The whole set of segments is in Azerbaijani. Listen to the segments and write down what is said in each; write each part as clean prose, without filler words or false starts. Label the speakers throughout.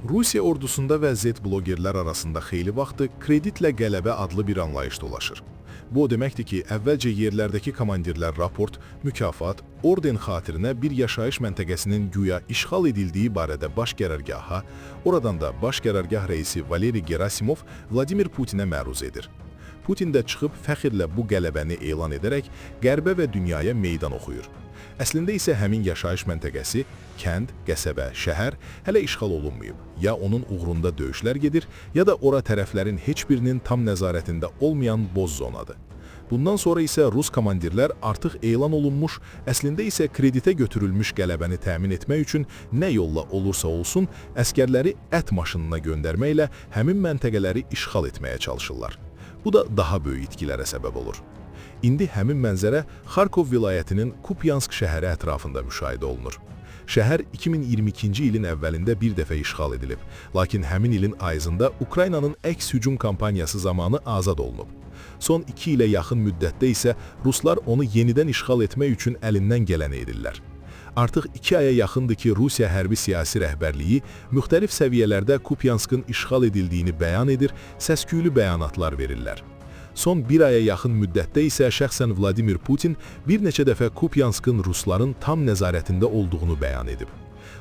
Speaker 1: Rusiya ordusunda və Z blogerlər arasında xeyli vaxtı kreditlə qələbə adlı bir anlayış dolaşır. Bu o deməkdir ki, əvvəlcə yerlərdəki komandirlər raport, mükafat, orden xatirinə bir yaşayış məntəqəsinin güya işğal edildiyi barədə baş qərargaha, oradan da baş qərargah rəisi Valeri Gerasimov Vladimir Putinə məruz edir. Putin də çıxıb fəxrlə bu qələbəni elan edərək qərbə və dünyaya meydan oxuyur. Əslində isə həmin yaşayış məntəqəsi, kənd, qəsəbə, şəhər hələ işğal olunmayıb. Ya onun uğrunda döyüşlər gedir, ya da ora tərəflərin heç birinin tam nəzarətində olmayan boz zonadır. Bundan sonra isə Rus komandirlər artıq elan olunmuş, əslində isə kreditə götürülmüş qələbəni təmin etmək üçün nə yolla olursa olsun, əskərləri ət maşınına göndərməklə həmin məntəqələri işğal etməyə çalışırlar. Bu da daha böyük itkilərə səbəb olur. İndi həmin mənzərə Xarkov vilayətinin Kupyansk şəhəri ətrafında müşahidə olunur. Şəhər 2022-ci ilin əvvəlində bir dəfə işğal edilib, lakin həmin ilin ayızında Ukraynanın əks hücum kampaniyası zamanı azad olunub. Son 2 ilə yaxın müddətdə isə Ruslar onu yenidən işğal etmək üçün əlindən gələni edirlər. Artıq 2 aya yaxındır ki, Rusiya hərbi siyasi rəhbərliyi müxtəlif səviyyələrdə Kupyanskın işğal edildiyini bəyan edir, səsküylü bəyanatlar verirlər. Son 1 aya yaxın müddətdə isə şəxsən Vladimir Putin bir neçə dəfə Kupyanskın Rusların tam nəzarətində olduğunu bəyan edib.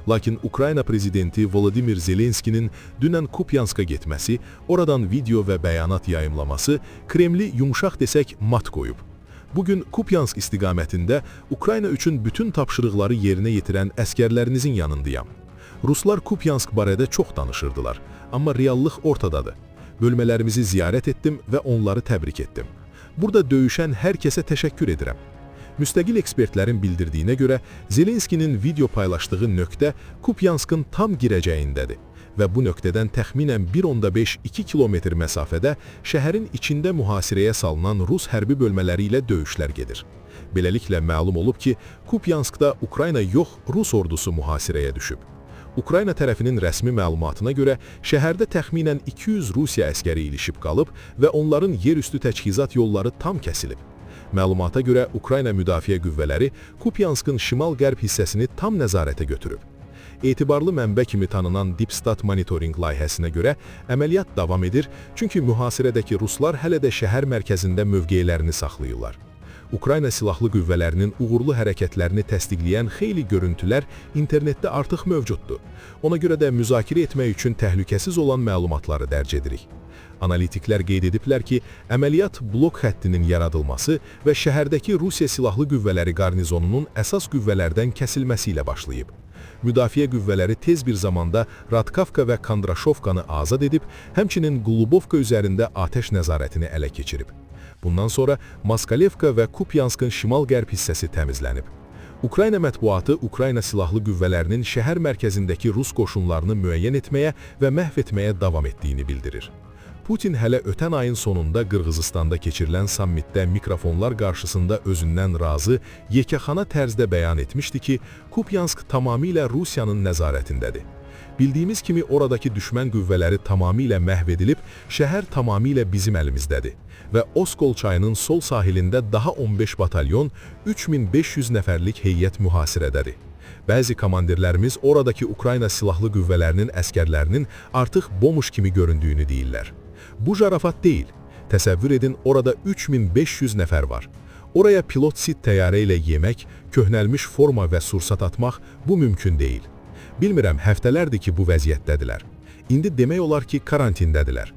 Speaker 1: Lakin Ukrayna prezidenti Volodymyr Zelenskinin dünən Kupyanska getməsi, oradan video və bəyanat yayımlaması Kremli yumşaq desək mat qoyub. Bugün Kupyansk istiqamətində Ukrayna üçün bütün tapşırıqları yerinə yetirən əskərlərinizin yanındayam. Ruslar Kupyansk barədə çox danışırdılar, amma reallıq ortadadır. Bölmələrimizi ziyarət etdim və onları təbrik etdim. Burada döyüşən hər kəsə təşəkkür edirəm. Müstəqil ekspertlərin bildirdiyinə görə Zelenskinin video paylaşdığı nöqtə Kupyanskın tam girəcəyindədir və bu nöqtədən təxminən 1,5-2 kilometr məsafədə şəhərin içində mühasirəyə salınan Rus hərbi bölmələri ilə döyüşlər gedir. Beləliklə məlum olub ki, Kupyanskda Ukrayna yox, Rus ordusu mühasirəyə düşüb. Ukrayna tərəfinin rəsmi məlumatına görə şəhərdə təxminən 200 Rusiya əskəri ilişib qalıb və onların yerüstü təchizat yolları tam kəsilib. Məlumata görə Ukrayna müdafiə qüvvələri Kupyanskın şimal-qərb hissəsini tam nəzarətə götürüb. Etibarlı mənbə kimi tanınan Dipstat monitoring layihəsinə görə əməliyyat davam edir, çünki mühasirədəki Ruslar hələ də şəhər mərkəzində mövqeylərini saxlayırlar. Ukrayna silahlı qüvvələrinin uğurlu hərəkətlərini təsdiqləyən xeyli görüntülər internetdə artıq mövcuddur. Ona görə də müzakirə etmək üçün təhlükəsiz olan məlumatları dərc edirik. Analitiklər qeyd ediblər ki, əməliyyat blok xəttinin yaradılması və şəhərdəki Rusiya silahlı qüvvələri qarnizonunun əsas qüvvələrdən kəsilməsi ilə başlayıb. Müdafiə qüvvələri tez bir zamanda Radkavka və Kondraşovkanı azad edib, həmçinin Glubovka üzərində atəş nəzarətini ələ keçirib. Bundan sonra Maskalevka və Kupyanskın şimal-qərb hissəsi təmizlənib. Ukrayna mətbuatı Ukrayna silahlı qüvvələrinin şəhər mərkəzindəki Rus qoşunlarını müəyyən etməyə və məhv etməyə davam etdiyini bildirir. Putin hələ ötən ayın sonunda Qırğızistanda keçirilən sammitdə mikrofonlar qarşısında özündən razı, yekəxana tərzdə bəyan etmişdi ki, Kupyansk tamamilə Rusiyanın nəzarətindədir. Bildiyimiz kimi oradakı düşmən qüvvələri tamamilə məhv edilib, şəhər tamamilə bizim əlimizdədir və Oskol çayının sol sahilində daha 15 batalyon, 3500 nəfərlik heyət mühasirədədir. Bəzi komandirlərimiz oradakı Ukrayna silahlı qüvvələrinin əskərlərinin artıq bomuş kimi göründüyünü deyirlər. Bu zarafat deyil. Təsəvvür edin, orada 3500 nəfər var. Oraya pilot sit təyyarə ilə yemək, köhnəlmiş forma və sursat atmaq bu mümkün deyil. Bilmirəm, həftələrdir ki, bu vəziyyətdədirlər. İndi demək olar ki, karantindədirlər.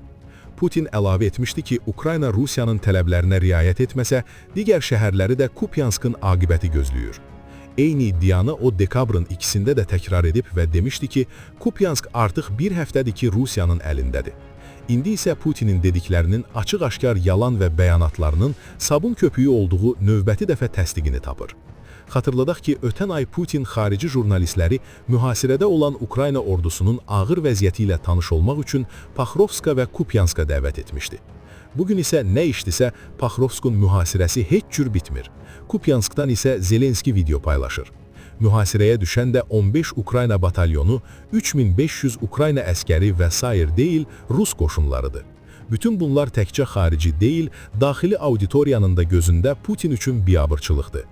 Speaker 1: Putin əlavə etmişdi ki, Ukrayna Rusiyanın tələblərinə riayət etməsə, digər şəhərləri də Kupyanskın aqibəti gözləyir. Eyni iddianı o dekabrın 2-sində də təkrar edib və demişdi ki, Kupyansk artıq bir həftədir ki, Rusiyanın əlindədir. İndi isə Putinin dediklərinin açıq-aşkar yalan və bəyanatlarının sabun köpüyü olduğu növbəti dəfə təsdiqini tapır. Xatırladaq ki, ötən ay Putin xarici jurnalistləri mühasirədə olan Ukrayna ordusunun ağır vəziyyəti ilə tanış olmaq üçün Pakrovska və Kupyanska dəvət etmişdi. Bugün isə nə işdisə, Pakrovskun mühasirəsi heç cür bitmir. Kupyanskdan isə Zelenski video paylaşır. Mühasirəyə düşən də 15 Ukrayna batalyonu, 3500 Ukrayna əskəri və sair deyil, Rus qoşunlarıdır. Bütün bunlar təkcə xarici deyil, daxili auditoriyanın da gözündə Putin üçün biabırçılıqdır.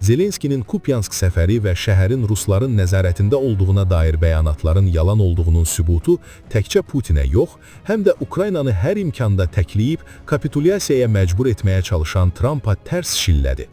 Speaker 1: Zelenskinin Kupyansk səfəri və şəhərin Rusların nəzarətində olduğuna dair bəyanatların yalan olduğunun sübutu təkcə Putinə yox, həm də Ukraynanı hər imkanda təkləyib kapitulyasiyaya məcbur etməyə çalışan Trampa tərs şillədi.